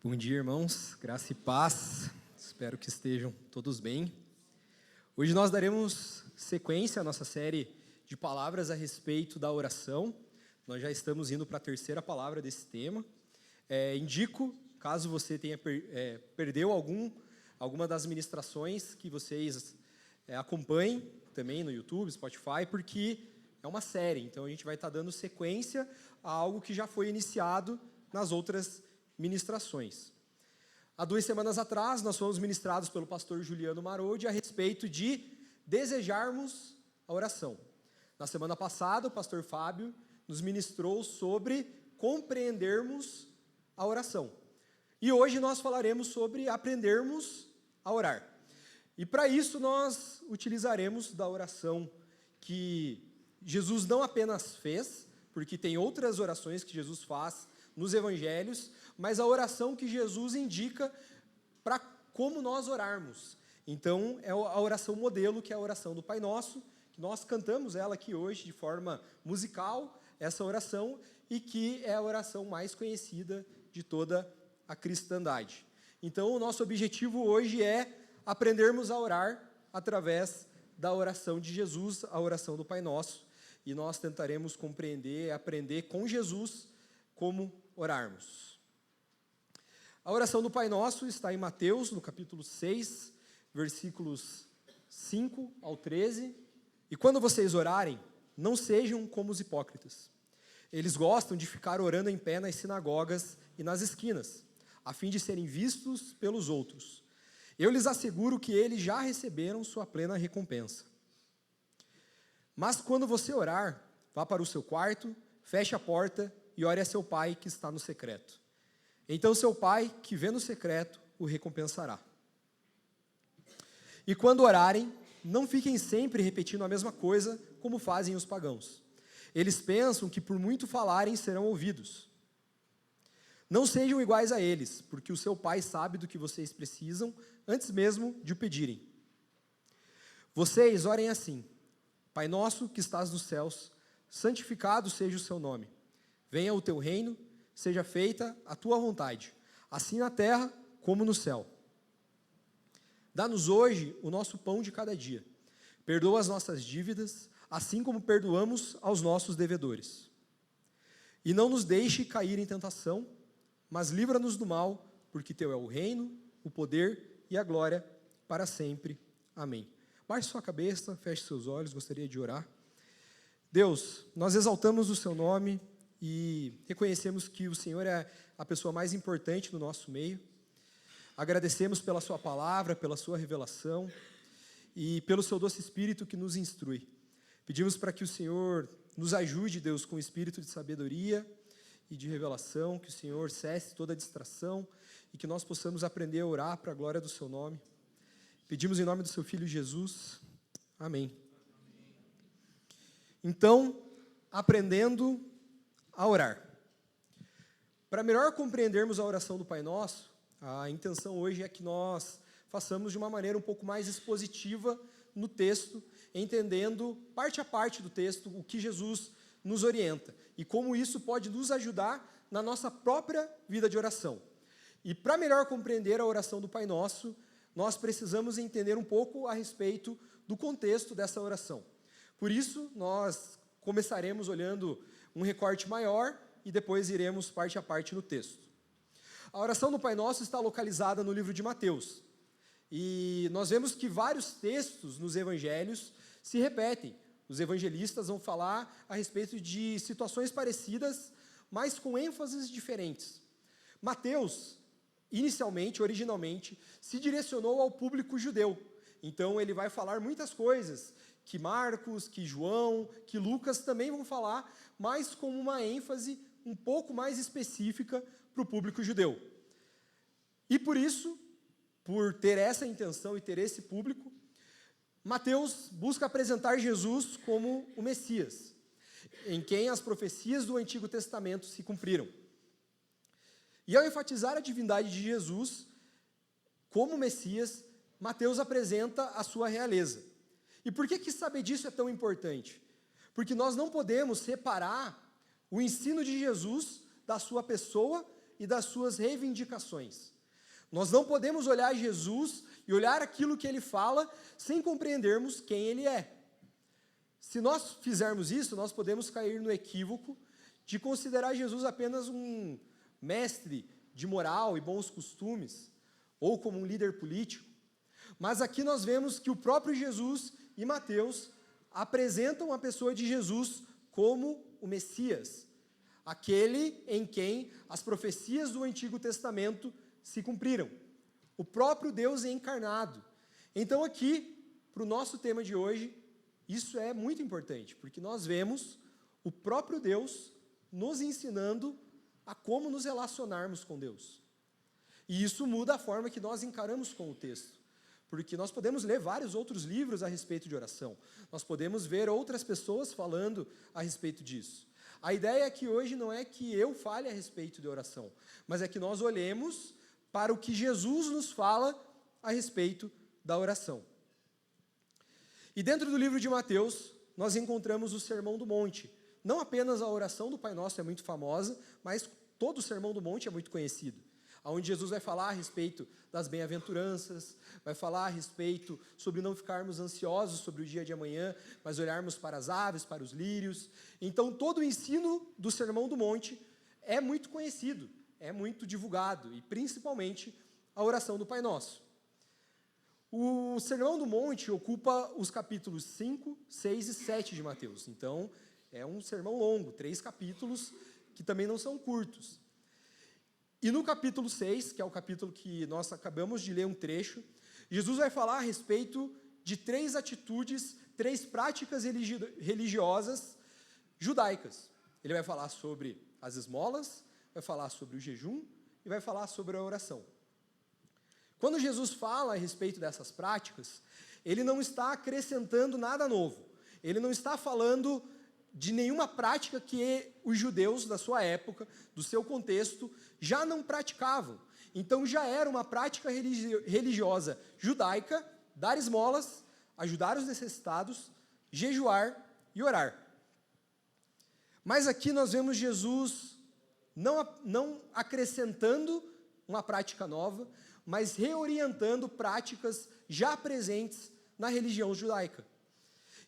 Bom dia, irmãos, graça e paz, espero que estejam todos bem. Hoje nós daremos sequência à nossa série de palavras a respeito da oração. Nós já estamos indo para a terceira palavra desse tema. Indico, caso você tenha perdeu alguma das ministrações, que vocês acompanhem também no YouTube, Spotify, porque é uma série, então a gente vai estar dando sequência a algo que já foi iniciado nas outras ministrações. Há 2 semanas atrás, nós fomos ministrados pelo pastor Juliano Marodi a respeito de desejarmos a oração. Na semana passada, o pastor Fábio nos ministrou sobre compreendermos a oração. E hoje nós falaremos sobre aprendermos a orar. E para isso nós utilizaremos da oração que Jesus não apenas fez, porque tem outras orações que Jesus faz nos evangelhos, mas a oração que Jesus indica para como nós orarmos. Então, é a oração modelo, que é a oração do Pai Nosso, que nós cantamos ela aqui hoje de forma musical, essa oração, e que é a oração mais conhecida de toda a cristandade. Então, o nosso objetivo hoje é aprendermos a orar através da oração de Jesus, a oração do Pai Nosso, e nós tentaremos compreender, aprender com Jesus como orarmos. A oração do Pai Nosso está em Mateus, no capítulo 6, versículos 5 ao 13. E quando vocês orarem, não sejam como os hipócritas. Eles gostam de ficar orando em pé nas sinagogas e nas esquinas, a fim de serem vistos pelos outros. Eu lhes asseguro que eles já receberam sua plena recompensa. Mas quando você orar, vá para o seu quarto, feche a porta e ore a seu pai que está no secreto. Então seu pai, que vê no secreto, o recompensará. E quando orarem, não fiquem sempre repetindo a mesma coisa, como fazem os pagãos. Eles pensam que por muito falarem serão ouvidos. Não sejam iguais a eles, porque o seu pai sabe do que vocês precisam, antes mesmo de o pedirem. Vocês orem assim: Pai nosso que estás nos céus, santificado seja o seu nome. Venha o teu reino, seja feita a tua vontade, assim na terra como no céu. Dá-nos hoje o nosso pão de cada dia. Perdoa as nossas dívidas, assim como perdoamos aos nossos devedores. E não nos deixe cair em tentação, mas livra-nos do mal, porque teu é o reino, o poder e a glória para sempre. Amém. Baixe sua cabeça, feche seus olhos, gostaria de orar. Deus, nós exaltamos o seu nome e reconhecemos que o Senhor é a pessoa mais importante no nosso meio. Agradecemos pela sua palavra, pela sua revelação e pelo seu doce Espírito que nos instrui. Pedimos para que o Senhor nos ajude, Deus, com o espírito de sabedoria e de revelação, que o Senhor cesse toda distração e que nós possamos aprender a orar para a glória do seu nome. Pedimos em nome do seu Filho Jesus. Amém. Então, aprendendo a orar. Para melhor compreendermos a oração do Pai Nosso, a intenção hoje é que nós façamos de uma maneira um pouco mais expositiva no texto, entendendo parte a parte do texto o que Jesus nos orienta e como isso pode nos ajudar na nossa própria vida de oração. E para melhor compreender a oração do Pai Nosso, nós precisamos entender um pouco a respeito do contexto dessa oração. Por isso, nós começaremos olhando um recorte maior e depois iremos parte a parte no texto. A oração do Pai Nosso está localizada no livro de Mateus. E nós vemos que vários textos nos evangelhos se repetem. Os evangelistas vão falar a respeito de situações parecidas, mas com ênfases diferentes. Mateus, originalmente, se direcionou ao público judeu. Então, ele vai falar muitas coisas que Marcos, que João, que Lucas também vão falar, mas com uma ênfase um pouco mais específica para o público judeu. E por isso, por ter essa intenção e ter esse público, Mateus busca apresentar Jesus como o Messias, em quem as profecias do Antigo Testamento se cumpriram. E ao enfatizar a divindade de Jesus como Messias, Mateus apresenta a sua realeza. E por que saber disso é tão importante? Porque nós não podemos separar o ensino de Jesus da sua pessoa e das suas reivindicações. Nós não podemos olhar Jesus e olhar aquilo que ele fala sem compreendermos quem ele é. Se nós fizermos isso, nós podemos cair no equívoco de considerar Jesus apenas um mestre de moral e bons costumes, ou como um líder político. Mas aqui nós vemos que o próprio Jesus e Mateus apresentam a pessoa de Jesus como o Messias, aquele em quem as profecias do Antigo Testamento se cumpriram, o próprio Deus encarnado. Então aqui, para o nosso tema de hoje, isso é muito importante, porque nós vemos o próprio Deus nos ensinando a como nos relacionarmos com Deus. E isso muda a forma que nós encaramos com o texto, porque nós podemos ler vários outros livros a respeito de oração, nós podemos ver outras pessoas falando a respeito disso. A ideia aqui hoje não é que eu fale a respeito de oração, mas é que nós olhemos para o que Jesus nos fala a respeito da oração. E dentro do livro de Mateus, nós encontramos o Sermão do Monte. Não apenas a oração do Pai Nosso é muito famosa, mas todo o Sermão do Monte é muito conhecido, onde Jesus vai falar a respeito das bem-aventuranças, vai falar a respeito sobre não ficarmos ansiosos sobre o dia de amanhã, mas olharmos para as aves, para os lírios. Então, todo o ensino do Sermão do Monte é muito conhecido, é muito divulgado, e principalmente a oração do Pai Nosso. O Sermão do Monte ocupa os capítulos 5, 6 e 7 de Mateus. Então, é um sermão longo, 3 capítulos que também não são curtos. E no capítulo 6, que é o capítulo que nós acabamos de ler um trecho, Jesus vai falar a respeito de 3 atitudes, 3 práticas religiosas judaicas. Ele vai falar sobre as esmolas, vai falar sobre o jejum e vai falar sobre a oração. Quando Jesus fala a respeito dessas práticas, ele não está acrescentando nada novo. Ele não está falando de nenhuma prática que os judeus da sua época, do seu contexto, já não praticavam. Então já era uma prática religiosa judaica, dar esmolas, ajudar os necessitados, jejuar e orar. Mas aqui nós vemos Jesus não acrescentando uma prática nova, mas reorientando práticas já presentes na religião judaica.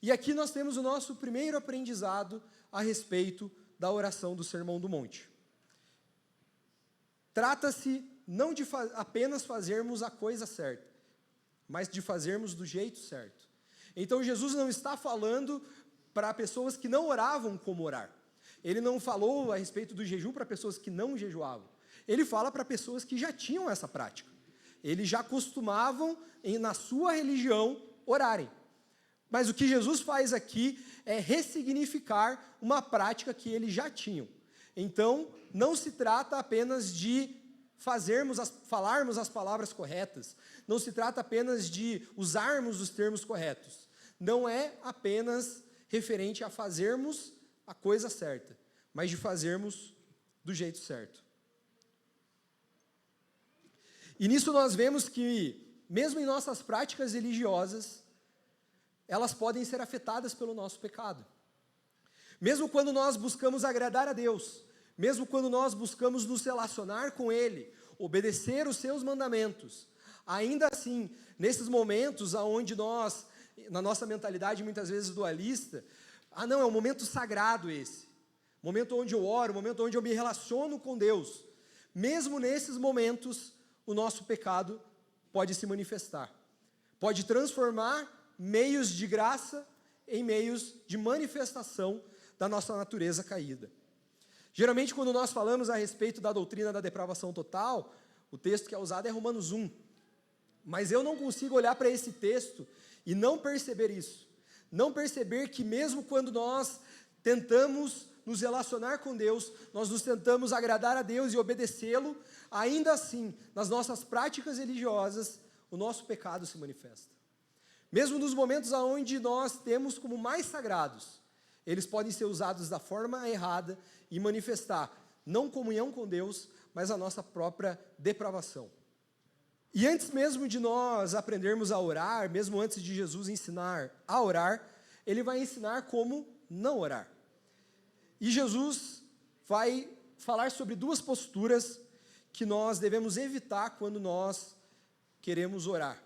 E aqui nós temos o nosso primeiro aprendizado a respeito da oração do Sermão do Monte. Trata-se não de apenas fazermos a coisa certa, mas de fazermos do jeito certo. Então Jesus não está falando para pessoas que não oravam como orar. Ele não falou a respeito do jejum para pessoas que não jejuavam. Ele fala para pessoas que já tinham essa prática. Eles já costumavam, na sua religião, orarem. Mas o que Jesus faz aqui é ressignificar uma prática que eles já tinham. Então, não se trata apenas de falarmos as palavras corretas, não se trata apenas de usarmos os termos corretos. Não é apenas referente a fazermos a coisa certa, mas de fazermos do jeito certo. E nisso nós vemos que, mesmo em nossas práticas religiosas, elas podem ser afetadas pelo nosso pecado. Mesmo quando nós buscamos agradar a Deus, mesmo quando nós buscamos nos relacionar com Ele, obedecer os seus mandamentos, ainda assim, nesses momentos onde nós, na nossa mentalidade muitas vezes dualista, não, é um momento sagrado esse, momento onde eu oro, momento onde eu me relaciono com Deus, mesmo nesses momentos, o nosso pecado pode se manifestar, pode transformar meios de graça em meios de manifestação da nossa natureza caída. Geralmente, quando nós falamos a respeito da doutrina da depravação total, o texto que é usado é Romanos 1. Mas eu não consigo olhar para esse texto e não perceber isso. Não perceber que mesmo quando nós tentamos nos relacionar com Deus, nós nos tentamos agradar a Deus e obedecê-lo, ainda assim, nas nossas práticas religiosas, o nosso pecado se manifesta. Mesmo nos momentos onde nós temos como mais sagrados, eles podem ser usados da forma errada e manifestar, não comunhão com Deus, mas a nossa própria depravação. E antes mesmo de nós aprendermos a orar, mesmo antes de Jesus ensinar a orar, Ele vai ensinar como não orar. E Jesus vai falar sobre 2 posturas que nós devemos evitar quando nós queremos orar.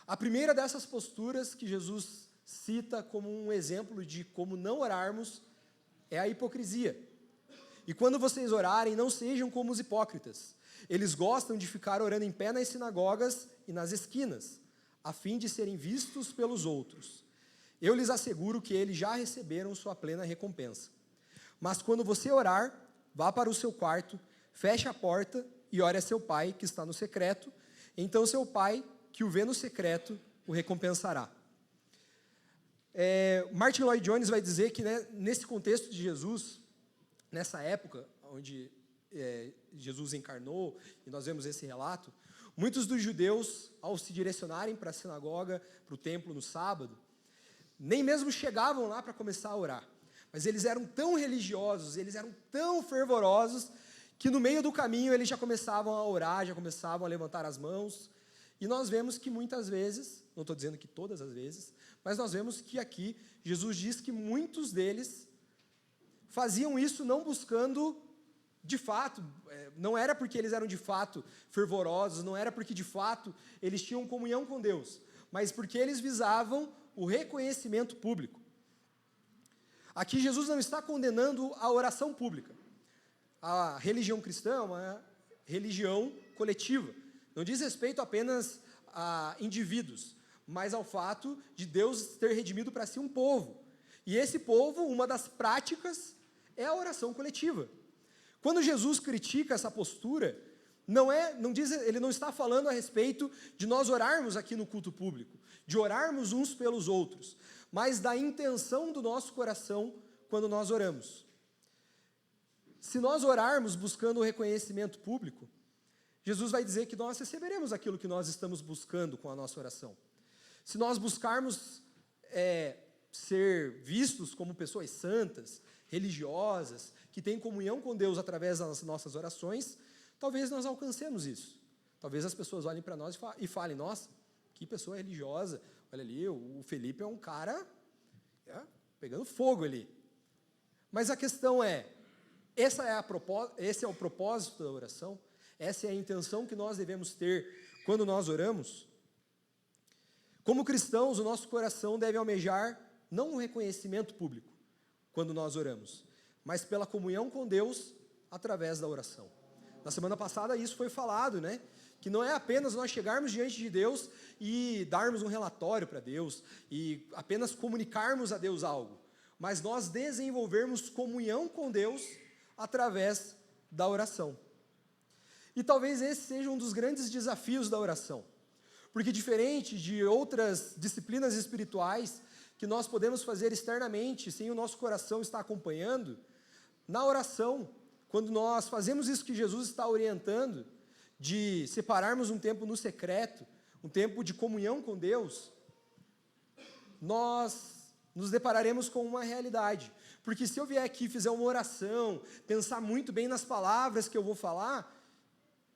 A primeira dessas posturas que Jesus cita como um exemplo de como não orarmos é a hipocrisia. E quando vocês orarem, não sejam como os hipócritas. Eles gostam de ficar orando em pé nas sinagogas e nas esquinas, a fim de serem vistos pelos outros. Eu lhes asseguro que eles já receberam sua plena recompensa. Mas quando você orar, vá para o seu quarto, feche a porta e ore a seu pai, que está no secreto. Então seu pai, que o vê no secreto, o recompensará. Martin Lloyd Jones vai dizer que, né, nesse contexto de Jesus, nessa época onde Jesus encarnou, e nós vemos esse relato, muitos dos judeus, ao se direcionarem para a sinagoga, para o templo no sábado, nem mesmo chegavam lá para começar a orar. Mas eles eram tão religiosos, eles eram tão fervorosos, que no meio do caminho eles já começavam a orar, já começavam a levantar as mãos. E nós vemos que muitas vezes, não estou dizendo que todas as vezes, mas nós vemos que aqui Jesus diz que muitos deles faziam isso não buscando de fato, não era porque eles eram de fato fervorosos, não era porque de fato eles tinham comunhão com Deus, mas porque eles visavam o reconhecimento público. Aqui Jesus não está condenando a oração pública. A religião cristã é uma religião coletiva. Não diz respeito apenas a indivíduos, mas ao fato de Deus ter redimido para si um povo. E esse povo, uma das práticas é a oração coletiva. Quando Jesus critica essa postura, ele não está falando a respeito de nós orarmos aqui no culto público, de orarmos uns pelos outros, mas da intenção do nosso coração quando nós oramos. Se nós orarmos buscando o reconhecimento público, Jesus vai dizer que nós receberemos aquilo que nós estamos buscando com a nossa oração. Se nós buscarmos ser vistos como pessoas santas, religiosas, que têm comunhão com Deus através das nossas orações, talvez nós alcancemos isso. Talvez as pessoas olhem para nós e falem, nossa, que pessoa religiosa, olha ali, o Felipe é um cara pegando fogo ali. Mas a questão esse é o propósito da oração? Essa é a intenção que nós devemos ter quando nós oramos? Como cristãos, o nosso coração deve almejar não um reconhecimento público quando nós oramos, mas pela comunhão com Deus através da oração. Na semana passada isso foi falado, né? Que não é apenas nós chegarmos diante de Deus e darmos um relatório para Deus e apenas comunicarmos a Deus algo, mas nós desenvolvermos comunhão com Deus através da oração. E talvez esse seja um dos grandes desafios da oração, porque diferente de outras disciplinas espirituais que nós podemos fazer externamente, sem o nosso coração estar acompanhando, na oração, quando nós fazemos isso que Jesus está orientando, de separarmos um tempo no secreto, um tempo de comunhão com Deus, nós nos depararemos com uma realidade. Porque se eu vier aqui e fizer uma oração, pensar muito bem nas palavras que eu vou falar,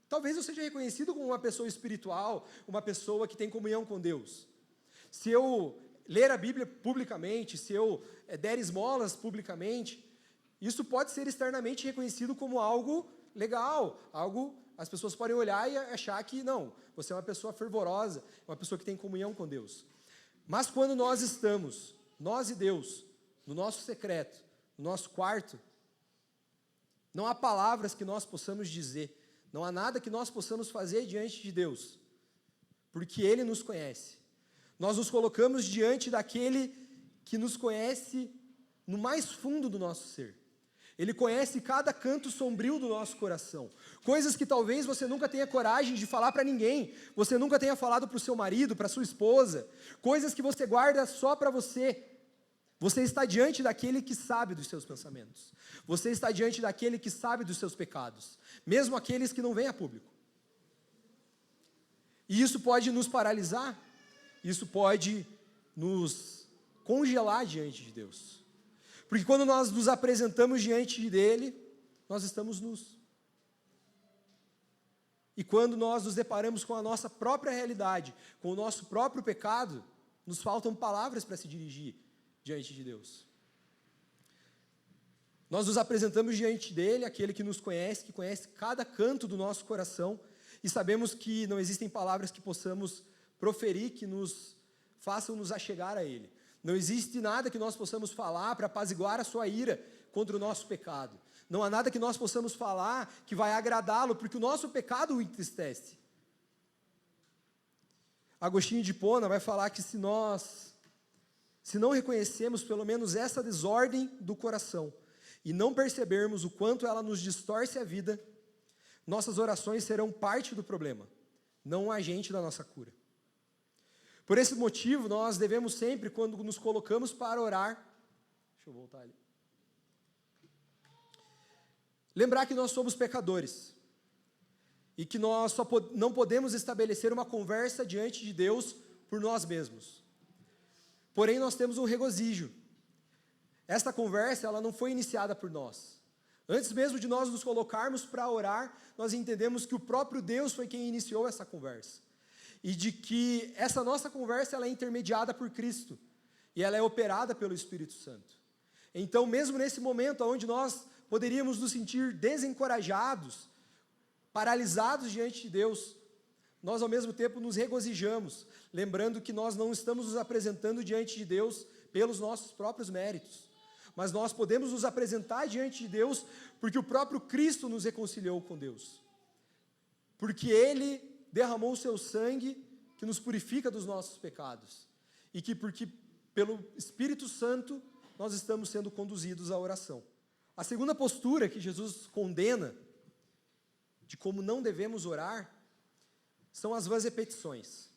talvez eu seja reconhecido como uma pessoa espiritual, uma pessoa que tem comunhão com Deus. Se eu ler a Bíblia publicamente, se eu der esmolas publicamente, isso pode ser externamente reconhecido como algo legal, as pessoas podem olhar e achar que não, você é uma pessoa fervorosa, uma pessoa que tem comunhão com Deus. Mas quando nós estamos, nós e Deus, no nosso secreto, no nosso quarto, não há palavras que nós possamos dizer, não há nada que nós possamos fazer diante de Deus, porque Ele nos conhece. Nós nos colocamos diante daquele que nos conhece no mais fundo do nosso ser. Ele conhece cada canto sombrio do nosso coração. Coisas que talvez você nunca tenha coragem de falar para ninguém. Você nunca tenha falado para o seu marido, para a sua esposa. Coisas que você guarda só para você. Você está diante daquele que sabe dos seus pensamentos. Você está diante daquele que sabe dos seus pecados. Mesmo aqueles que não vêm a público. E isso pode nos paralisar. Isso pode nos congelar diante de Deus. Porque quando nós nos apresentamos diante dele, nós estamos nus. E quando nós nos deparamos com a nossa própria realidade, com o nosso próprio pecado, nos faltam palavras para se dirigir diante de Deus. Nós nos apresentamos diante dele, aquele que nos conhece, que conhece cada canto do nosso coração, e sabemos que não existem palavras que possamos proferir que nos façam nos achegar a ele. Não existe nada que nós possamos falar para apaziguar a sua ira contra o nosso pecado. Não há nada que nós possamos falar que vai agradá-lo, porque o nosso pecado o entristece. Agostinho de Hipona vai falar que se não reconhecemos pelo menos essa desordem do coração e não percebermos o quanto ela nos distorce a vida, nossas orações serão parte do problema, não um agente da nossa cura. Por esse motivo, nós devemos sempre, quando nos colocamos para orar, deixa eu voltar ali, lembrar que nós somos pecadores e que nós não podemos estabelecer uma conversa diante de Deus por nós mesmos. Porém, nós temos um regozijo. Esta conversa, ela não foi iniciada por nós. Antes mesmo de nós nos colocarmos para orar, nós entendemos que o próprio Deus foi quem iniciou essa conversa. E de que essa nossa conversa, ela é intermediada por Cristo. E ela é operada pelo Espírito Santo. Então, mesmo nesse momento onde nós poderíamos nos sentir desencorajados, paralisados diante de Deus, nós ao mesmo tempo nos regozijamos, lembrando que nós não estamos nos apresentando diante de Deus pelos nossos próprios méritos, mas nós podemos nos apresentar diante de Deus porque o próprio Cristo nos reconciliou com Deus, porque Ele derramou o seu sangue que nos purifica dos nossos pecados, e que porque pelo Espírito Santo nós estamos sendo conduzidos à oração. A segunda postura que Jesus condena de como não devemos orar são as vãs repetições.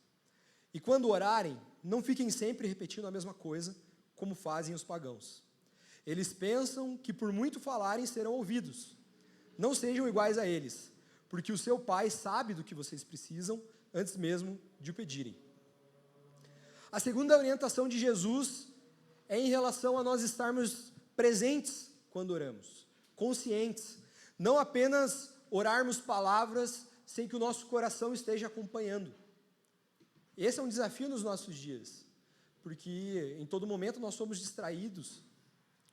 E quando orarem, não fiquem sempre repetindo a mesma coisa, como fazem os pagãos. Eles pensam que por muito falarem serão ouvidos. Não sejam iguais a eles, porque o seu Pai sabe do que vocês precisam antes mesmo de o pedirem. A segunda orientação de Jesus é em relação a nós estarmos presentes quando oramos, conscientes, não apenas orarmos palavras sem que o nosso coração esteja acompanhando. Esse é um desafio nos nossos dias, porque em todo momento nós somos distraídos,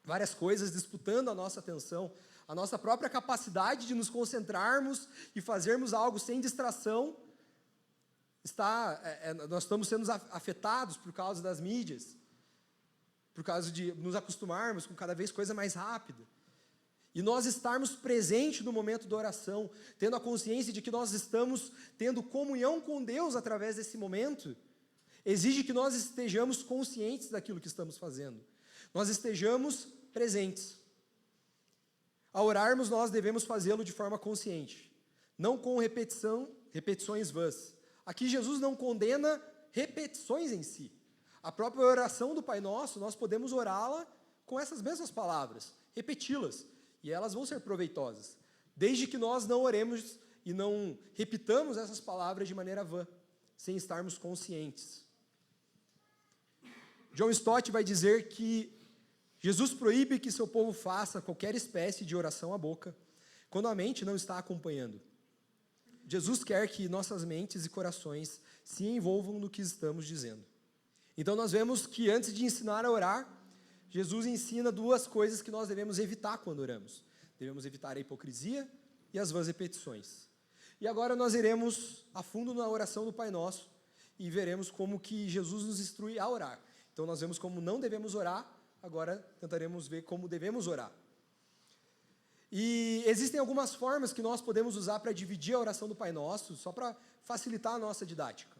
várias coisas disputando a nossa atenção, a nossa própria capacidade de nos concentrarmos e fazermos algo sem distração, nós estamos sendo afetados por causa das mídias, por causa de nos acostumarmos com cada vez coisa mais rápida. E nós estarmos presentes no momento da oração, tendo a consciência de que nós estamos tendo comunhão com Deus através desse momento, exige que nós estejamos conscientes daquilo que estamos fazendo. Nós estejamos presentes. Ao orarmos, nós devemos fazê-lo de forma consciente, não com repetições vãs. Aqui Jesus não condena repetições em si. A própria oração do Pai Nosso, nós podemos orá-la com essas mesmas palavras, repeti-las, e elas vão ser proveitosas, desde que nós não oremos e não repitamos essas palavras de maneira vã, sem estarmos conscientes. John Stott vai dizer que Jesus proíbe que seu povo faça qualquer espécie de oração à boca, quando a mente não está acompanhando. Jesus quer que nossas mentes e corações se envolvam no que estamos dizendo. Então nós vemos que antes de ensinar a orar, Jesus ensina duas coisas que nós devemos evitar quando oramos. Devemos evitar a hipocrisia e as vãs repetições. E agora nós iremos a fundo na oração do Pai Nosso e veremos como que Jesus nos instrui a orar. Então nós vemos como não devemos orar, agora tentaremos ver como devemos orar. E existem algumas formas que nós podemos usar para dividir a oração do Pai Nosso, só para facilitar a nossa didática.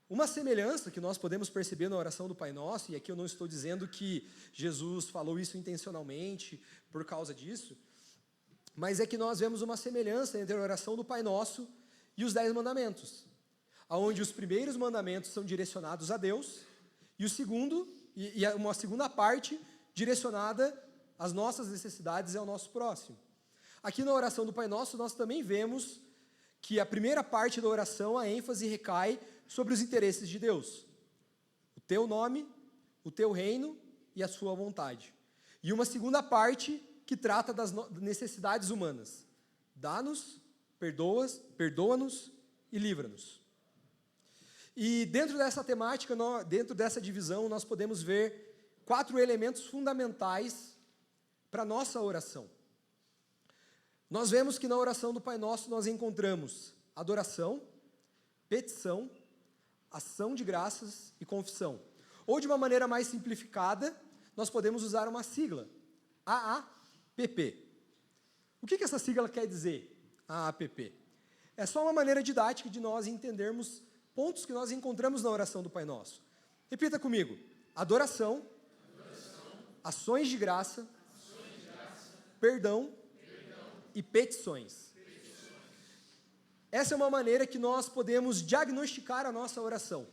Uma semelhança que nós podemos perceber na oração do Pai Nosso, e aqui eu não estou dizendo que Jesus falou isso intencionalmente por causa disso, mas é que nós vemos uma semelhança entre a oração do Pai Nosso e os 10 mandamentos, onde os primeiros mandamentos são direcionados a Deus, e uma segunda parte direcionada às nossas necessidades e ao nosso próximo. Aqui na oração do Pai Nosso, nós também vemos que a primeira parte da oração, a ênfase recai sobre os interesses de Deus. O teu nome, o teu reino e a sua vontade. E uma segunda parte que trata das necessidades humanas. Dá-nos, perdoa-nos e livra-nos. E dentro dessa temática, dentro dessa divisão, nós podemos ver 4 elementos fundamentais para a nossa oração. Nós vemos que na oração do Pai Nosso nós encontramos adoração, petição, ação de graças e confissão. Ou de uma maneira mais simplificada, nós podemos usar uma sigla, AAPP. O que essa sigla quer dizer, AAPP? É só uma maneira didática de nós entendermos pontos que nós encontramos na oração do Pai Nosso. Repita comigo: adoração, ações de graça, perdão e petições. Essa é uma maneira que nós podemos diagnosticar a nossa oração.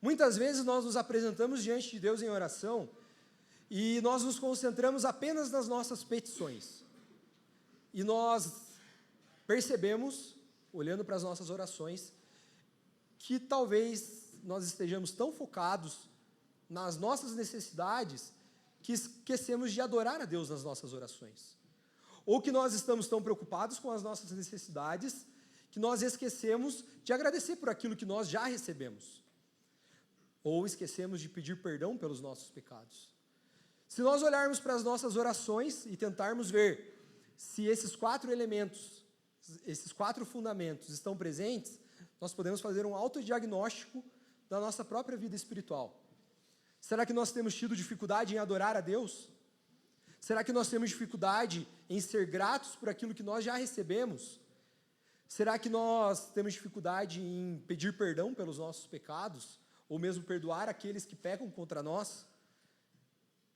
Muitas vezes nós nos apresentamos diante de Deus em oração e nós nos concentramos apenas nas nossas petições. E nós percebemos, olhando para as nossas orações, que talvez nós estejamos tão focados nas nossas necessidades que esquecemos de adorar a Deus nas nossas orações. Ou que nós estamos tão preocupados com as nossas necessidades que nós esquecemos de agradecer por aquilo que nós já recebemos. Ou esquecemos de pedir perdão pelos nossos pecados. Se nós olharmos para as nossas orações e tentarmos ver se esses 4 elementos, esses 4 fundamentos estão presentes, nós podemos fazer um autodiagnóstico da nossa própria vida espiritual. Será que nós temos tido dificuldade em adorar a Deus? Será que nós temos dificuldade em ser gratos por aquilo que nós já recebemos? Será que nós temos dificuldade em pedir perdão pelos nossos pecados? Ou mesmo perdoar aqueles que pecam contra nós?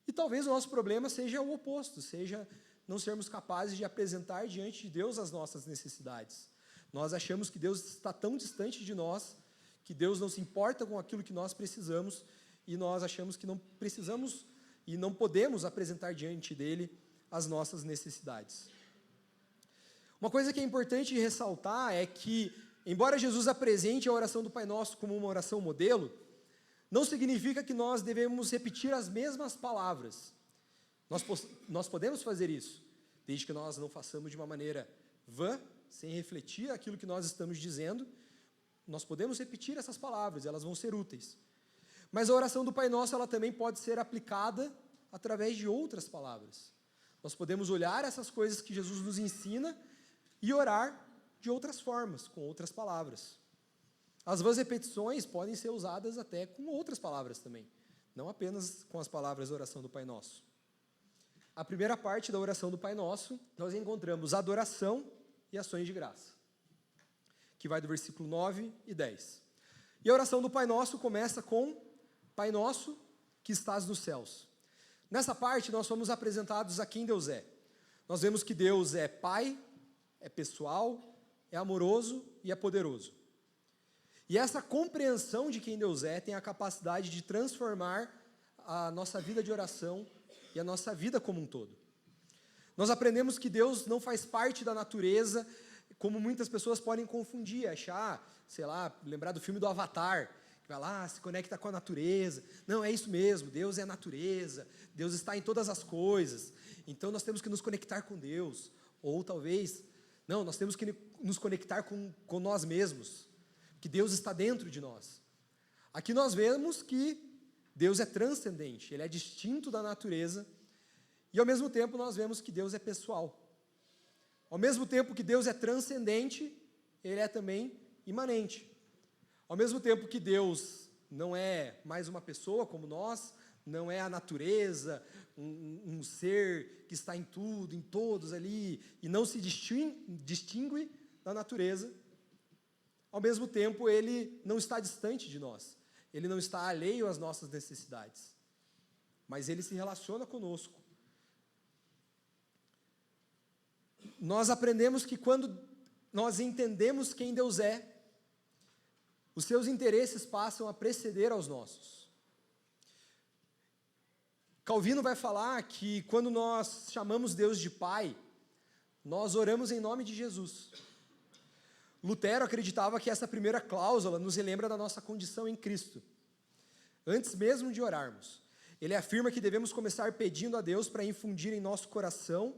E talvez o nosso problema seja o oposto, seja não sermos capazes de apresentar diante de Deus as nossas necessidades. Nós achamos que Deus está tão distante de nós, que Deus não se importa com aquilo que nós precisamos, e nós achamos que não precisamos e não podemos apresentar diante dele as nossas necessidades. Uma coisa que é importante ressaltar é que, embora Jesus apresente a oração do Pai Nosso como uma oração modelo, não significa que nós devemos repetir as mesmas palavras. Nós podemos fazer isso, desde que nós não façamos de uma maneira vã, sem refletir aquilo que nós estamos dizendo. Nós podemos repetir essas palavras, elas vão ser úteis. Mas a oração do Pai Nosso, ela também pode ser aplicada através de outras palavras. Nós podemos olhar essas coisas que Jesus nos ensina e orar de outras formas, com outras palavras. As vãs repetições podem ser usadas até com outras palavras também, não apenas com as palavras da oração do Pai Nosso. A primeira parte da oração do Pai Nosso, nós encontramos adoração e ações de graça, que vai do versículo 9 e 10. E a oração do Pai Nosso começa com: Pai Nosso que estás nos céus. Nessa parte nós somos apresentados a quem Deus é. Nós vemos que Deus é Pai, é pessoal, é amoroso e é poderoso. E essa compreensão de quem Deus é tem a capacidade de transformar a nossa vida de oração e a nossa vida como um todo. Nós aprendemos que Deus não faz parte da natureza, como muitas pessoas podem confundir, achar, sei lá, lembrar do filme do Avatar, que vai lá, se conecta com a natureza. Não, é isso mesmo, Deus é a natureza, Deus está em todas as coisas, então nós temos que nos conectar com Deus. Ou talvez, não, nós temos que nos conectar com nós mesmos, que Deus está dentro de nós. Aqui nós vemos que Deus é transcendente, Ele é distinto da natureza, e ao mesmo tempo nós vemos que Deus é pessoal. Ao mesmo tempo que Deus é transcendente, Ele é também imanente. Ao mesmo tempo que Deus não é mais uma pessoa como nós, não é a natureza, um ser que está em tudo, em todos ali, e não se distingue da natureza, ao mesmo tempo Ele não está distante de nós, Ele não está alheio às nossas necessidades, mas Ele se relaciona conosco. Nós aprendemos que quando nós entendemos quem Deus é, os seus interesses passam a preceder aos nossos. Calvino vai falar que quando nós chamamos Deus de Pai, nós oramos em nome de Jesus. Lutero acreditava que essa primeira cláusula nos relembra da nossa condição em Cristo. Antes mesmo de orarmos, ele afirma que devemos começar pedindo a Deus para infundir em nosso coração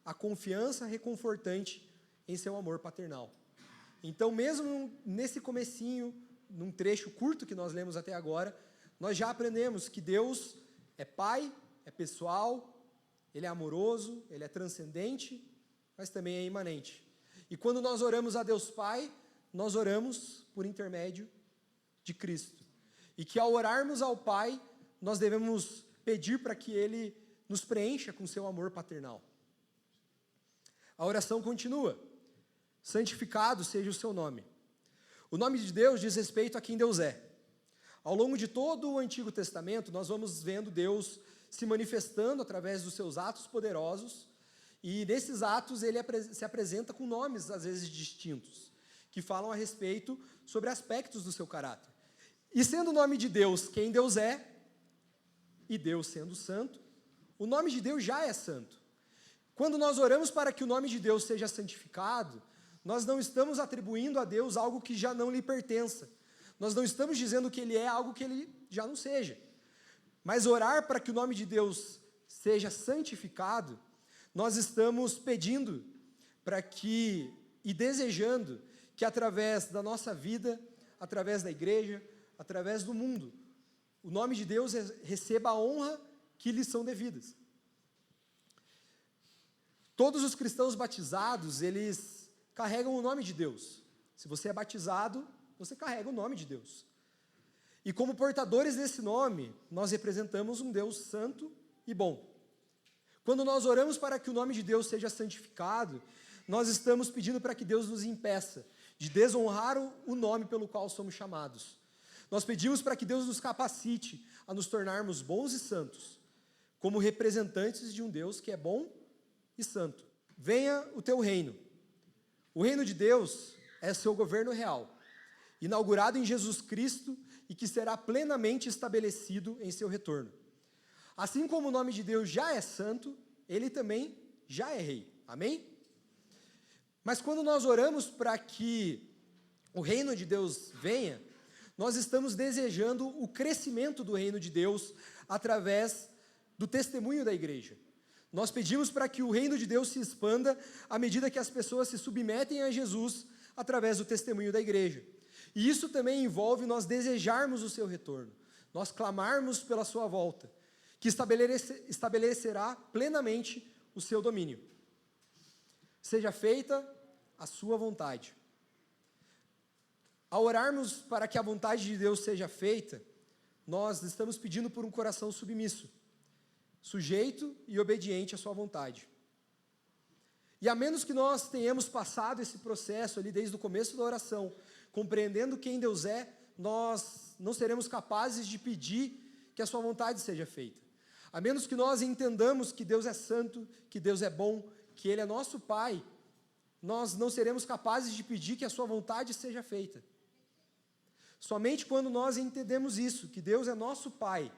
a confiança reconfortante em seu amor paternal. Então, mesmo nesse comecinho, num trecho curto que nós lemos até agora, nós já aprendemos que Deus é Pai, é pessoal, Ele é amoroso, ele é transcendente, mas também é imanente. E quando nós oramos a Deus Pai, nós oramos por intermédio de Cristo. E que ao orarmos ao Pai, nós devemos pedir para que Ele nos preencha com seu amor paternal. A oração continua. Santificado seja o seu nome. O nome de Deus diz respeito a quem Deus é. Ao longo de todo o Antigo Testamento, nós vamos vendo Deus se manifestando através dos seus atos poderosos, e nesses atos ele se apresenta com nomes, às vezes distintos, que falam a respeito sobre aspectos do seu caráter. E sendo o nome de Deus quem Deus é, e Deus sendo santo, o nome de Deus já é santo. Quando nós oramos para que o nome de Deus seja santificado, nós não estamos atribuindo a Deus algo que já não lhe pertença. Nós não estamos dizendo que Ele é algo que Ele já não seja. Mas orar para que o nome de Deus seja santificado, nós estamos pedindo para que, e desejando, que através da nossa vida, através da igreja, através do mundo, o nome de Deus receba a honra que lhe são devidas. Todos os cristãos batizados, eles carregam o nome de Deus. Se você é batizado, você carrega o nome de Deus. E como portadores desse nome, nós representamos um Deus santo e bom. Quando nós oramos para que o nome de Deus seja santificado, nós estamos pedindo para que Deus nos impeça de desonrar o nome pelo qual somos chamados. Nós pedimos para que Deus nos capacite a nos tornarmos bons e santos, como representantes de um Deus que é bom e santo. Venha o teu reino. O reino de Deus é seu governo real, inaugurado em Jesus Cristo e que será plenamente estabelecido em seu retorno. Assim como o nome de Deus já é santo, ele também já é rei. Amém? Mas quando nós oramos para que o reino de Deus venha, nós estamos desejando o crescimento do reino de Deus através do testemunho da igreja. Nós pedimos para que o reino de Deus se expanda à medida que as pessoas se submetem a Jesus através do testemunho da igreja. E isso também envolve nós desejarmos o seu retorno, nós clamarmos pela sua volta, que estabelecerá plenamente o seu domínio. Seja feita a sua vontade. Ao orarmos para que a vontade de Deus seja feita, nós estamos pedindo por um coração submisso, sujeito e obediente à sua vontade. E a menos que nós tenhamos passado esse processo ali desde o começo da oração, compreendendo quem Deus é, nós não seremos capazes de pedir que a sua vontade seja feita. A menos que nós entendamos que Deus é santo, que Deus é bom, que Ele é nosso Pai, nós não seremos capazes de pedir que a sua vontade seja feita. Somente quando nós entendemos isso, que Deus é nosso Pai,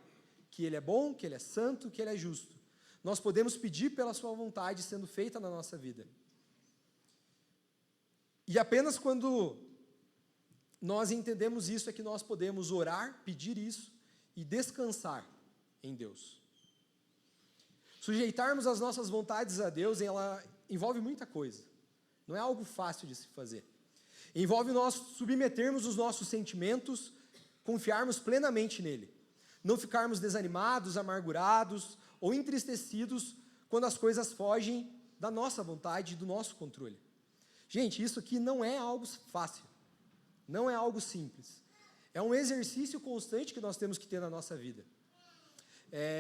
que Ele é bom, que Ele é santo, que Ele é justo, nós podemos pedir pela sua vontade sendo feita na nossa vida. E apenas quando nós entendemos isso é que nós podemos orar, pedir isso e descansar em Deus. Sujeitarmos as nossas vontades a Deus, ela envolve muita coisa. Não é algo fácil de se fazer. Envolve nós submetermos os nossos sentimentos, confiarmos plenamente nele. Não ficarmos desanimados, amargurados ou entristecidos quando as coisas fogem da nossa vontade, do nosso controle. Gente, isso aqui não é algo fácil. Não é algo simples. É um exercício constante que nós temos que ter na nossa vida.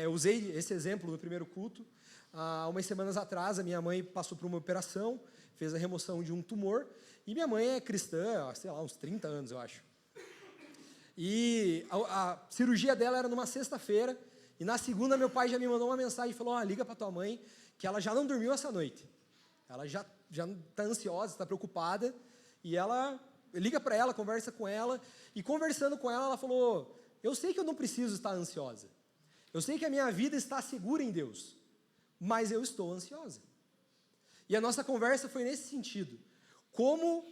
Eu usei esse exemplo no primeiro culto. Há umas semanas atrás, a minha mãe passou por uma operação, fez a remoção de um tumor, e minha mãe é cristã, sei lá, uns 30 anos, eu acho. E a cirurgia dela era numa sexta-feira, e na segunda meu pai já me mandou uma mensagem e falou: liga para tua mãe, que ela já não dormiu essa noite. Ela já está ansiosa, está preocupada, e ela liga para ela, conversa com ela, e conversando com ela, ela falou: eu sei que eu não preciso estar ansiosa. Eu sei que a minha vida está segura em Deus, mas eu estou ansiosa. E a nossa conversa foi nesse sentido. Como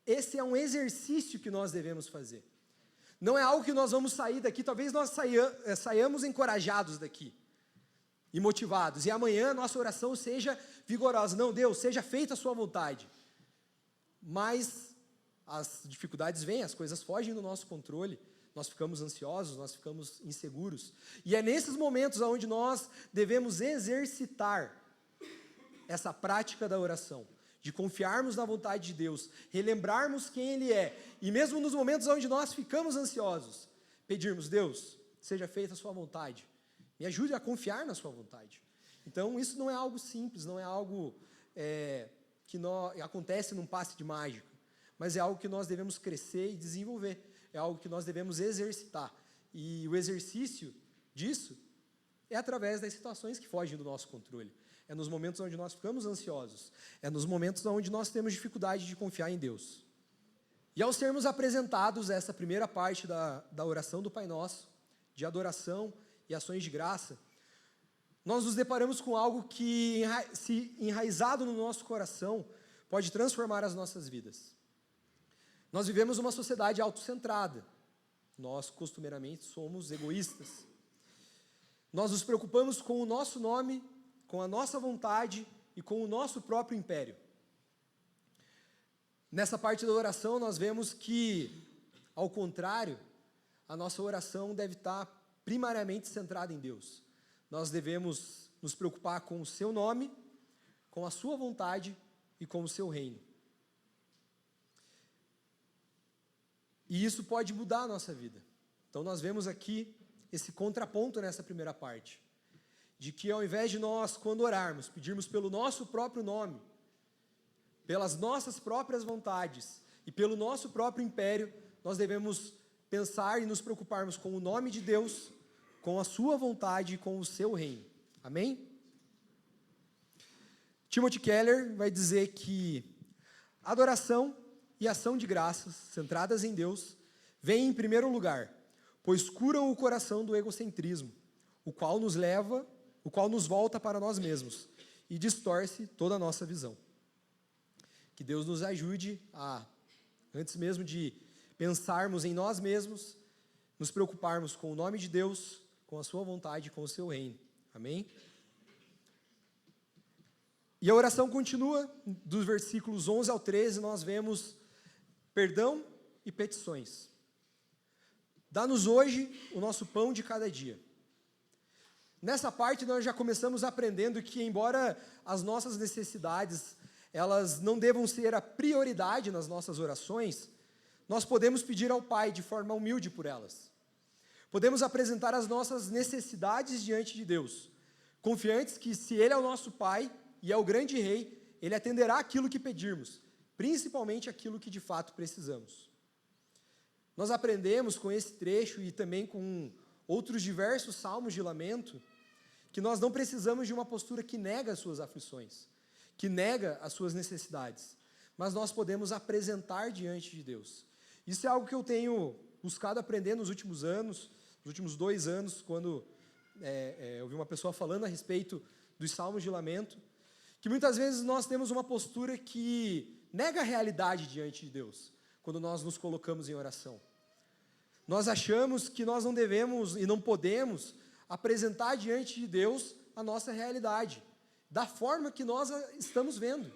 esse é um exercício que nós devemos fazer. Não é algo que nós vamos sair daqui, talvez nós saiamos encorajados daqui e motivados, e amanhã a nossa oração seja vigorosa. Não, Deus, seja feita a sua vontade. Mas as dificuldades vêm, as coisas fogem do nosso controle, nós ficamos ansiosos, nós ficamos inseguros. E é nesses momentos onde nós devemos exercitar essa prática da oração, de confiarmos na vontade de Deus, relembrarmos quem Ele é, e mesmo nos momentos onde nós ficamos ansiosos, pedirmos: Deus, seja feita a sua vontade, me ajude a confiar na sua vontade. Então, isso não é algo simples, não é algo que acontece num passe de mágica, mas é algo que nós devemos crescer e desenvolver, é algo que nós devemos exercitar. E o exercício disso é através das situações que fogem do nosso controle. É nos momentos onde nós ficamos ansiosos, é nos momentos onde nós temos dificuldade de confiar em Deus. E ao sermos apresentados essa primeira parte da oração do Pai Nosso, de adoração e ações de graça, nós nos deparamos com algo que, se enraizado no nosso coração, pode transformar as nossas vidas. Nós vivemos uma sociedade autocentrada. Nós, costumeiramente, somos egoístas. Nós nos preocupamos com o nosso nome, com a nossa vontade e com o nosso próprio império. Nessa parte da oração, nós vemos que, ao contrário, a nossa oração deve estar primariamente centrada em Deus. Nós devemos nos preocupar com o seu nome, com a sua vontade e com o seu reino. E isso pode mudar a nossa vida. Então nós vemos aqui esse contraponto nessa primeira parte, de que ao invés de nós, quando orarmos, pedirmos pelo nosso próprio nome, pelas nossas próprias vontades e pelo nosso próprio império, nós devemos pensar e nos preocuparmos com o nome de Deus, com a sua vontade e com o seu reino. Amém? Timothy Keller vai dizer que adoração e ação de graças, centradas em Deus, vêm em primeiro lugar, pois curam o coração do egocentrismo, o qual nos volta para nós mesmos e distorce toda a nossa visão. Que Deus nos ajude a, antes mesmo de pensarmos em nós mesmos, nos preocuparmos com o nome de Deus, com a sua vontade, com o seu reino. Amém? E a oração continua, dos versículos 11 ao 13, nós vemos perdão e petições. Dá-nos hoje o nosso pão de cada dia. Nessa parte nós já começamos aprendendo que, embora as nossas necessidades, elas não devam ser a prioridade nas nossas orações, nós podemos pedir ao Pai de forma humilde por elas. Podemos apresentar as nossas necessidades diante de Deus, confiantes que, se Ele é o nosso Pai e é o grande Rei, Ele atenderá aquilo que pedirmos, principalmente aquilo que de fato precisamos. Nós aprendemos com esse trecho e também com outros diversos salmos de lamento, que nós não precisamos de uma postura que nega as suas aflições, que nega as suas necessidades, mas nós podemos apresentar diante de Deus. Isso é algo que eu tenho buscado aprender nos últimos anos, nos últimos 2 anos, quando eu vi uma pessoa falando a respeito dos salmos de lamento, que muitas vezes nós temos uma postura que nega a realidade diante de Deus, quando nós nos colocamos em oração. Nós achamos que nós não devemos e não podemos apresentar diante de Deus a nossa realidade, da forma que nós a estamos vendo.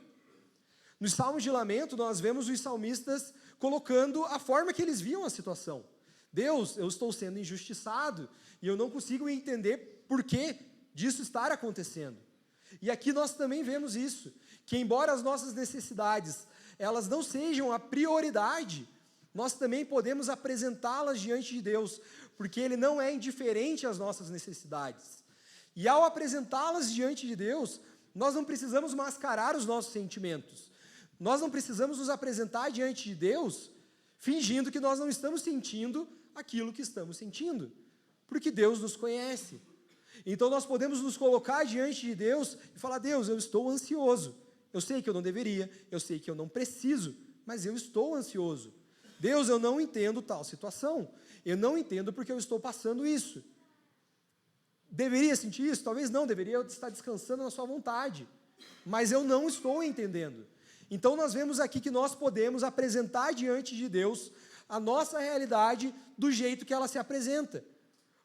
Nos salmos de lamento, nós vemos os salmistas colocando a forma que eles viam a situação. Deus, eu estou sendo injustiçado e eu não consigo entender por que disso estar acontecendo. E aqui nós também vemos isso, que embora as nossas necessidades, elas não sejam a prioridade, nós também podemos apresentá-las diante de Deus, porque Ele não é indiferente às nossas necessidades. E ao apresentá-las diante de Deus, nós não precisamos mascarar os nossos sentimentos. Nós não precisamos nos apresentar diante de Deus fingindo que nós não estamos sentindo aquilo que estamos sentindo, porque Deus nos conhece. Então nós podemos nos colocar diante de Deus e falar: Deus, eu estou ansioso. Eu sei que eu não deveria, eu sei que eu não preciso, mas eu estou ansioso. Deus, eu não entendo tal situação. Eu não entendo porque eu estou passando isso. Deveria sentir isso? Talvez não, deveria estar descansando na sua vontade. Mas eu não estou entendendo. Então nós vemos aqui que nós podemos apresentar diante de Deus a nossa realidade do jeito que ela se apresenta.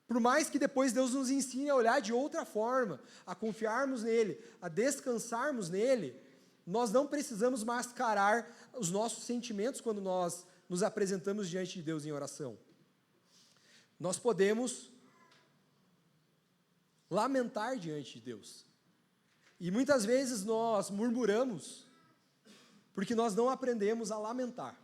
Por mais que depois Deus nos ensine a olhar de outra forma, a confiarmos nele, a descansarmos nele, nós não precisamos mascarar os nossos sentimentos quando nós nos apresentamos diante de Deus em oração. nós podemos lamentar diante de Deus. E muitas vezes nós murmuramos porque nós não aprendemos a lamentar.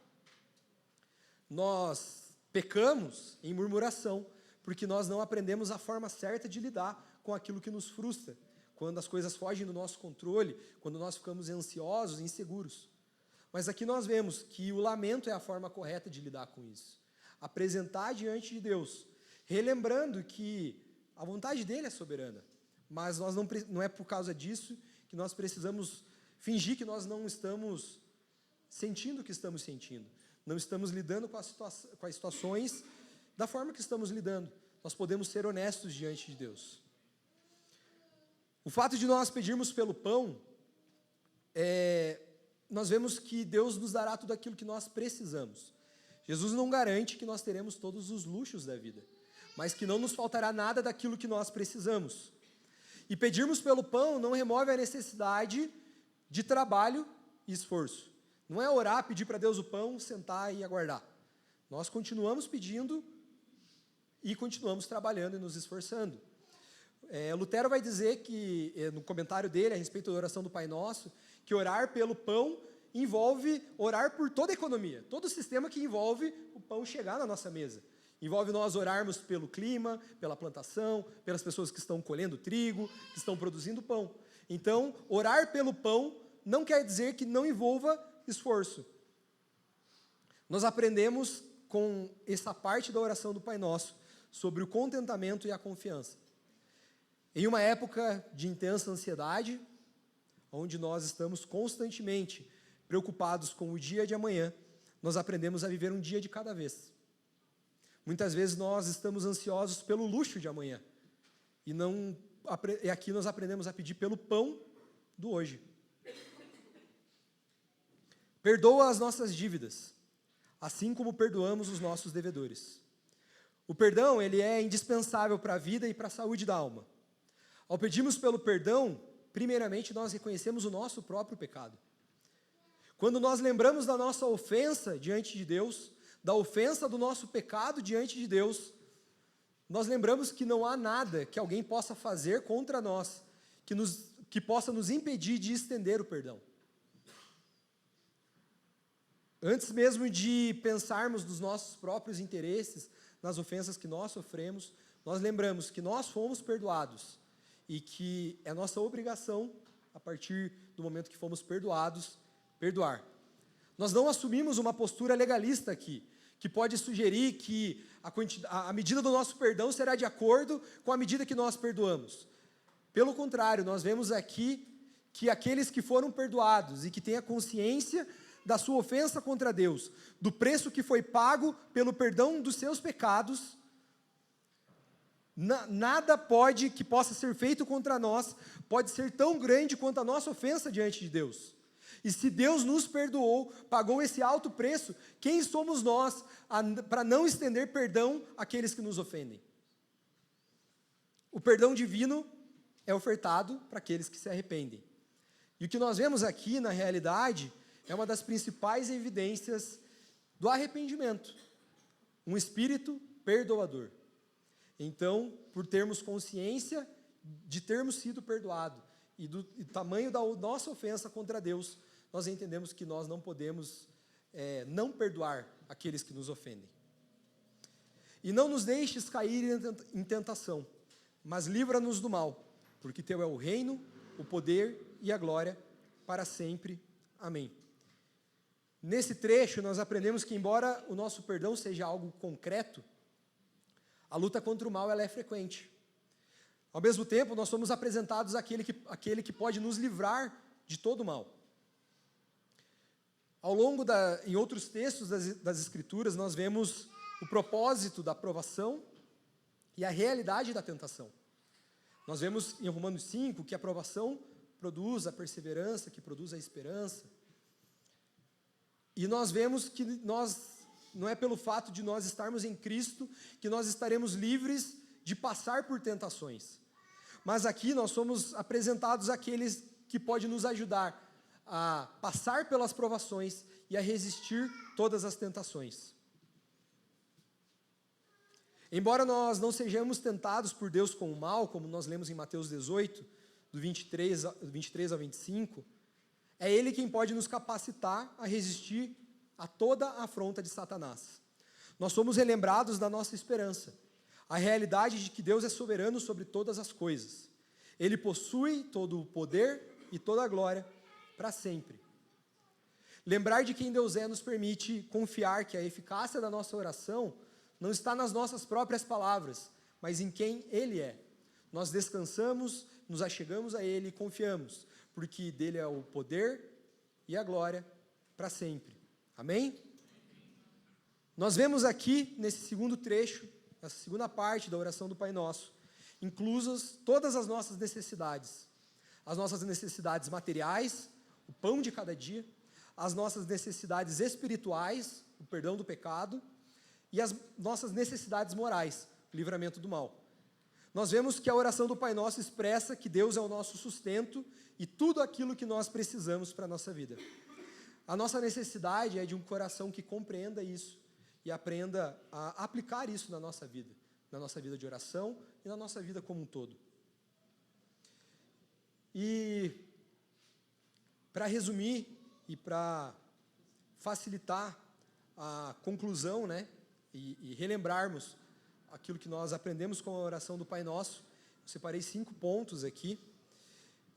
Nós pecamos em murmuração porque nós não aprendemos a forma certa de lidar com aquilo que nos frustra, quando as coisas fogem do nosso controle, quando nós ficamos ansiosos, inseguros. Mas aqui nós vemos que o lamento é a forma correta de lidar com isso. Apresentar diante de Deus, relembrando que a vontade dele é soberana, mas nós não é por causa disso que nós precisamos fingir que nós não estamos sentindo o que estamos sentindo, não estamos lidando com as situações da forma que estamos lidando. Nós podemos ser honestos diante de Deus. O fato de nós pedirmos pelo pão, nós vemos que Deus nos dará tudo aquilo que nós precisamos. Jesus não garante que nós teremos todos os luxos da vida, mas que não nos faltará nada daquilo que nós precisamos. E pedirmos pelo pão não remove a necessidade de trabalho e esforço. Não é orar, pedir para Deus o pão, sentar e aguardar. Nós continuamos pedindo e continuamos trabalhando e nos esforçando. Lutero vai dizer que, no comentário dele a respeito da oração do Pai Nosso, que orar pelo pão envolve orar por toda a economia, todo o sistema que envolve o pão chegar na nossa mesa. Envolve nós orarmos pelo clima, pela plantação, pelas pessoas que estão colhendo trigo, que estão produzindo pão. Então, orar pelo pão não quer dizer que não envolva esforço. Nós aprendemos com essa parte da oração do Pai Nosso sobre o contentamento e a confiança. Em uma época de intensa ansiedade, onde nós estamos constantemente preocupados com o dia de amanhã, nós aprendemos a viver um dia de cada vez. Muitas vezes nós estamos ansiosos pelo luxo de amanhã, e aqui nós aprendemos a pedir pelo pão do hoje. Perdoa as nossas dívidas, assim como perdoamos os nossos devedores. O perdão, ele é indispensável para a vida e para a saúde da alma. Ao pedirmos pelo perdão, primeiramente nós reconhecemos o nosso próprio pecado. Quando nós lembramos da nossa ofensa diante de Deus, da ofensa do nosso pecado diante de Deus, nós lembramos que não há nada que alguém possa fazer contra nós, que possa nos impedir de estender o perdão. Antes mesmo de pensarmos nos nossos próprios interesses, nas ofensas que nós sofremos, nós lembramos que nós fomos perdoados e que é nossa obrigação, a partir do momento que fomos perdoados, perdoar. Nós não assumimos uma postura legalista aqui, que pode sugerir que a medida do nosso perdão será de acordo com a medida que nós perdoamos. Pelo contrário, nós vemos aqui que aqueles que foram perdoados e que têm a consciência da sua ofensa contra Deus, do preço que foi pago pelo perdão dos seus pecados, nada que possa ser feito contra nós, pode ser tão grande quanto a nossa ofensa diante de Deus. E se Deus nos perdoou, pagou esse alto preço, quem somos nós para não estender perdão àqueles que nos ofendem? O perdão divino é ofertado para aqueles que se arrependem. E o que nós vemos aqui, na realidade, é uma das principais evidências do arrependimento. Um espírito perdoador. Então, por termos consciência de termos sido perdoados e do tamanho da nossa ofensa contra Deus, nós entendemos que nós não podemos não perdoar aqueles que nos ofendem. E não nos deixes cair em tentação, mas livra-nos do mal, porque teu é o reino, o poder e a glória para sempre. Amém. Nesse trecho, nós aprendemos que, embora o nosso perdão seja algo concreto, a luta contra o mal ela é frequente. Ao mesmo tempo, nós somos apresentados àquele que pode nos livrar de todo o mal. Em outros textos das Escrituras, nós vemos o propósito da provação e a realidade da tentação. Nós vemos em Romanos 5 que a provação produz a perseverança, que produz a esperança. E nós vemos que não é pelo fato de nós estarmos em Cristo que nós estaremos livres de passar por tentações. Mas aqui nós somos apresentados àqueles que podem nos ajudar a passar pelas provações e a resistir todas as tentações. Embora nós não sejamos tentados por Deus com o mal, como nós lemos em Mateus 18, do 23 ao 25, é Ele quem pode nos capacitar a resistir a toda a afronta de Satanás. Nós somos relembrados da nossa esperança, a realidade de que Deus é soberano sobre todas as coisas. Ele possui todo o poder e toda a glória para sempre. Lembrar de quem Deus é nos permite confiar que a eficácia da nossa oração não está nas nossas próprias palavras, mas em quem Ele é. Nós descansamos, nos achegamos a Ele e confiamos, porque dele é o poder e a glória para sempre. Amém? Nós vemos aqui, nesse segundo trecho, essa segunda parte da oração do Pai Nosso, inclusas todas as nossas necessidades materiais, o pão de cada dia, as nossas necessidades espirituais, o perdão do pecado, e as nossas necessidades morais, o livramento do mal. Nós vemos que a oração do Pai Nosso expressa que Deus é o nosso sustento e tudo aquilo que nós precisamos para a nossa vida. A nossa necessidade é de um coração que compreenda isso e aprenda a aplicar isso na nossa vida de oração e na nossa vida como um todo. E, para resumir e para facilitar a conclusão, e relembrarmos aquilo que nós aprendemos com a oração do Pai Nosso, eu separei 5 pontos aqui.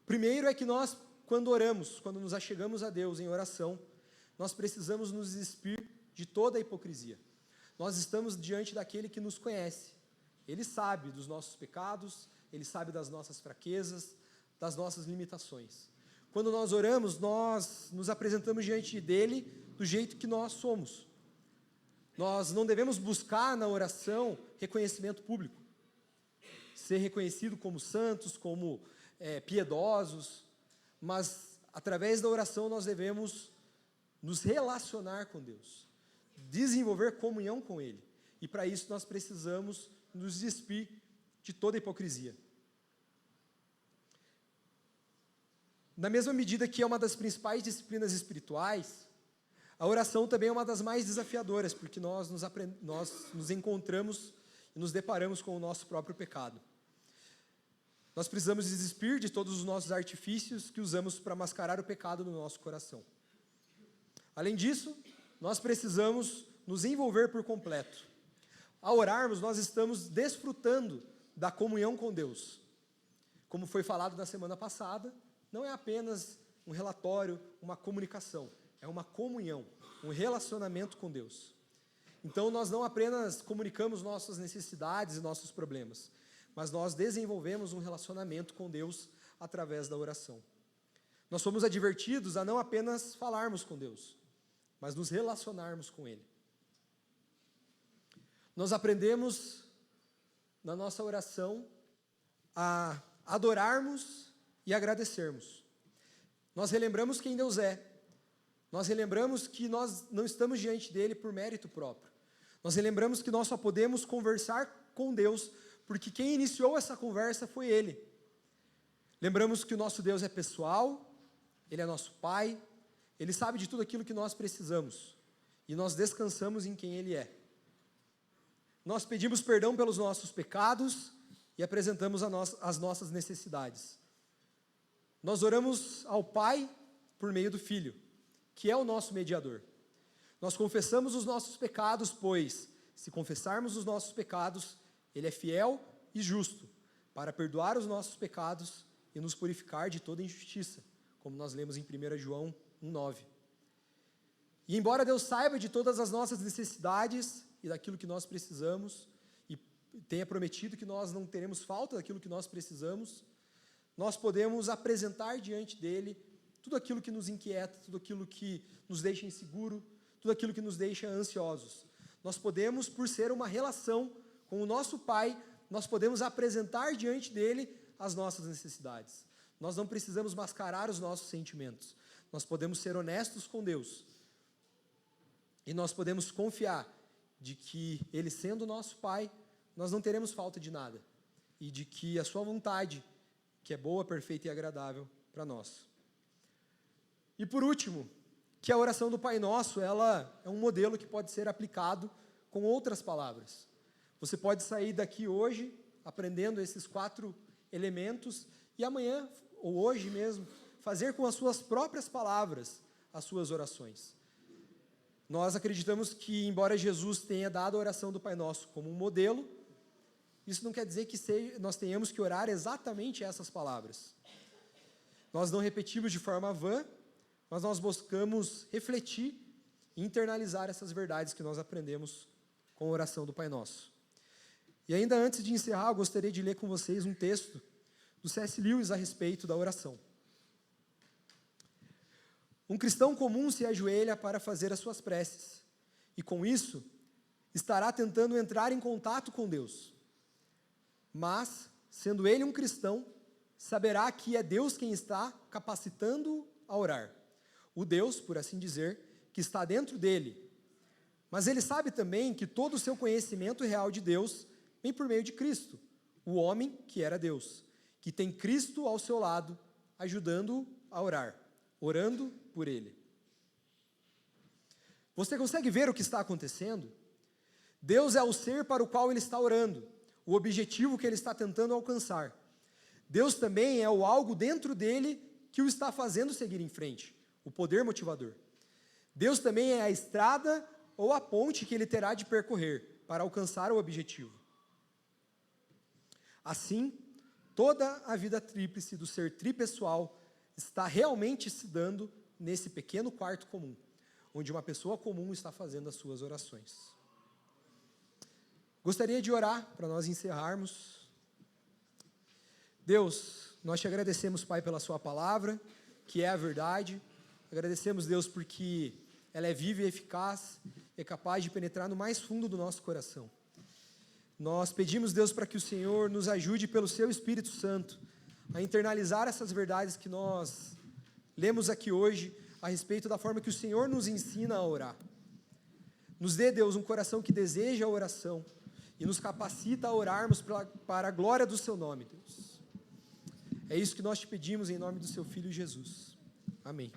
Primeiro é que nós, quando oramos, quando nos achegamos a Deus em oração, nós precisamos nos despir de toda a hipocrisia. Nós estamos diante daquele que nos conhece. Ele sabe dos nossos pecados, Ele sabe das nossas fraquezas, das nossas limitações. Quando nós oramos, nós nos apresentamos diante dEle do jeito que nós somos. Nós não devemos buscar na oração reconhecimento público, ser reconhecido como santos, como piedosos, mas através da oração nós devemos nos relacionar com Deus, desenvolver comunhão com Ele, e para isso nós precisamos nos despir de toda hipocrisia. Na mesma medida que é uma das principais disciplinas espirituais, a oração também é uma das mais desafiadoras, porque nós nos encontramos e nos deparamos com o nosso próprio pecado. Nós precisamos despir de todos os nossos artifícios que usamos para mascarar o pecado no nosso coração. Além disso, nós precisamos nos envolver por completo. Ao orarmos, nós estamos desfrutando da comunhão com Deus. Como foi falado na semana passada, não é apenas um relatório, uma comunicação, é uma comunhão, um relacionamento com Deus. Então, nós não apenas comunicamos nossas necessidades e nossos problemas, mas nós desenvolvemos um relacionamento com Deus através da oração. Nós somos advertidos a não apenas falarmos com Deus, mas nos relacionarmos com Ele. Nós aprendemos na nossa oração a adorarmos e agradecermos. Nós relembramos quem Deus é. Nós relembramos que nós não estamos diante dEle por mérito próprio. Nós relembramos que nós só podemos conversar com Deus porque quem iniciou essa conversa foi Ele. Lembramos que o nosso Deus é pessoal, Ele é nosso Pai, Ele sabe de tudo aquilo que nós precisamos, e nós descansamos em quem Ele é. Nós pedimos perdão pelos nossos pecados e apresentamos as nossas necessidades. Nós oramos ao Pai por meio do Filho, que é o nosso mediador. Nós confessamos os nossos pecados, pois, se confessarmos os nossos pecados, Ele é fiel e justo para perdoar os nossos pecados e nos purificar de toda injustiça, como nós lemos em 1 João 1,9. E embora Deus saiba de todas as nossas necessidades e daquilo que nós precisamos, e tenha prometido que nós não teremos falta daquilo que nós precisamos, nós podemos apresentar diante dEle tudo aquilo que nos inquieta, tudo aquilo que nos deixa inseguro, tudo aquilo que nos deixa ansiosos. Nós podemos, por ser uma relação com o nosso Pai, nós podemos apresentar diante dEle as nossas necessidades. Nós não precisamos mascarar os nossos sentimentos. Nós podemos ser honestos com Deus. E nós podemos confiar de que Ele, sendo nosso Pai, nós não teremos falta de nada. E de que a sua vontade, que é boa, perfeita e agradável para nós. E por último, que a oração do Pai Nosso, ela é um modelo que pode ser aplicado com outras palavras. Você pode sair daqui hoje aprendendo esses 4 elementos e amanhã, ou hoje mesmo, fazer com as suas próprias palavras as suas orações. Nós acreditamos que, embora Jesus tenha dado a oração do Pai Nosso como um modelo, isso não quer dizer que nós tenhamos que orar exatamente essas palavras. Nós não repetimos de forma vã, mas nós buscamos refletir e internalizar essas verdades que nós aprendemos com a oração do Pai Nosso. E ainda antes de encerrar, eu gostaria de ler com vocês um texto do C.S. Lewis a respeito da oração. Um cristão comum se ajoelha para fazer as suas preces, e com isso, estará tentando entrar em contato com Deus. Mas, sendo ele um cristão, saberá que é Deus quem está capacitando-o a orar. O Deus, por assim dizer, que está dentro dele. Mas ele sabe também que todo o seu conhecimento real de Deus vem por meio de Cristo, o homem que era Deus, que tem Cristo ao seu lado, ajudando-o a orar, orando por ele. Você consegue ver o que está acontecendo? Deus é o ser para o qual ele está orando, o objetivo que ele está tentando alcançar. Deus também é o algo dentro dele que o está fazendo seguir em frente, o poder motivador. Deus também é a estrada ou a ponte que ele terá de percorrer para alcançar o objetivo. Assim, toda a vida tríplice do ser tripessoal está realmente se dando nesse pequeno quarto comum, onde uma pessoa comum está fazendo as suas orações. Gostaria de orar para nós encerrarmos. Deus, nós te agradecemos, Pai, pela sua palavra, que é a verdade. Agradecemos, Deus, porque ela é viva e eficaz, é capaz de penetrar no mais fundo do nosso coração. Nós pedimos, Deus, para que o Senhor nos ajude pelo seu Espírito Santo a internalizar essas verdades que nós lemos aqui hoje a respeito da forma que o Senhor nos ensina a orar. Nos dê, Deus, um coração que deseja a oração e nos capacita a orarmos para a glória do seu nome, Deus. É isso que nós te pedimos em nome do seu Filho Jesus. Amém.